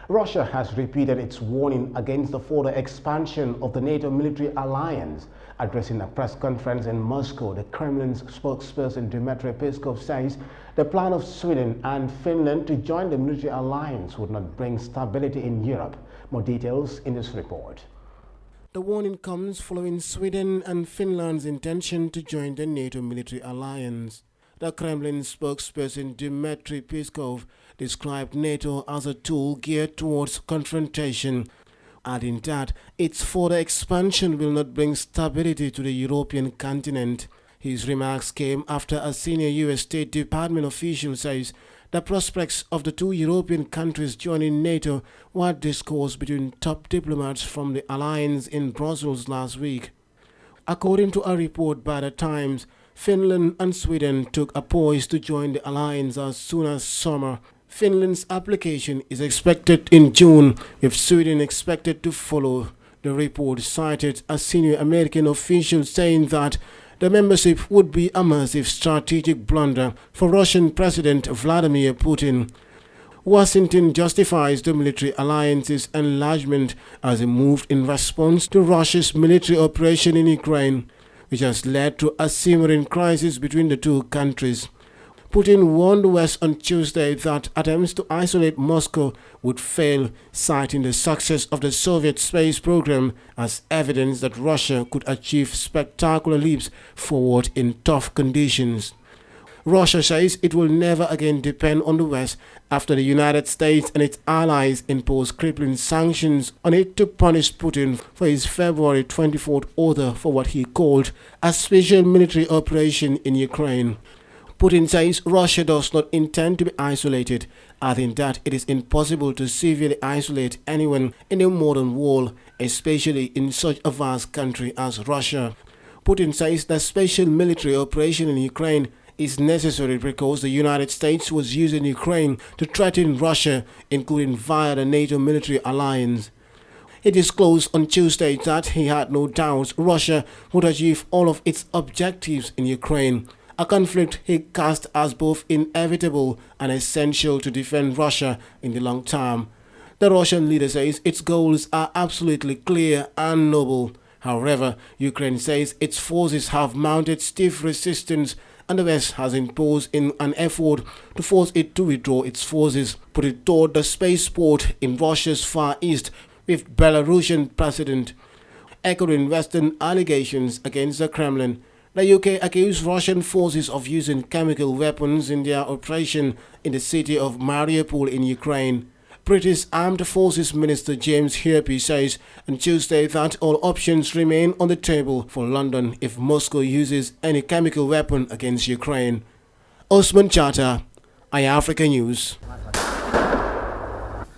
Russia has repeated its warning against the further expansion of the NATO military alliance. Addressing a press conference in Moscow, the Kremlin's spokesperson Dmitry Peskov says the plan of Sweden and Finland to join the military alliance would not bring stability in Europe. More details in this report. The warning comes following Sweden and Finland's intention to join the NATO military alliance. The Kremlin spokesperson Dmitry Peskov described NATO as a tool geared towards confrontation, adding that its further expansion will not bring stability to the European continent. His remarks came after a senior U.S. State Department official says the prospects of the two European countries joining NATO were discussed between top diplomats from the alliance in Brussels last week. According to a report by The Times, Finland and Sweden took a poise to join the alliance as soon as summer. Finland's application is expected in June, with Sweden expected to follow. The report cited a senior American official saying that the membership would be a massive strategic blunder for Russian President Vladimir Putin. Washington justifies the military alliance's enlargement as a move in response to Russia's military operation in Ukraine, which has led to a simmering crisis between the two countries. Putin warned the West on Tuesday that attempts to isolate Moscow would fail, citing the success of the Soviet space program as evidence that Russia could achieve spectacular leaps forward in tough conditions. Russia says it will never again depend on the West after the United States and its allies imposed crippling sanctions on it to punish Putin for his February 24th order for what he called a special military operation in Ukraine. Putin says Russia does not intend to be isolated, adding that it is impossible to severely isolate anyone in the modern world, especially in such a vast country as Russia. Putin says the special military operation in Ukraine is necessary because the United States was using Ukraine to threaten Russia, including via the NATO military alliance. He disclosed on Tuesday that he had no doubts Russia would achieve all of its objectives in Ukraine, a conflict he cast as both inevitable and essential to defend Russia in the long term. The Russian leader says its goals are absolutely clear and noble. However, Ukraine says its forces have mounted stiff resistance and the West has imposed in an effort to force it to withdraw its forces, put it toward the spaceport in Russia's Far East with Belarusian president. Echoing Western allegations against the Kremlin, the UK accused Russian forces of using chemical weapons in their operation in the city of Mariupol in Ukraine. British Armed Forces Minister James Hearpe says on Tuesday that all options remain on the table for London if Moscow uses any chemical weapon against Ukraine. Osman Chata, Eyeafrica News.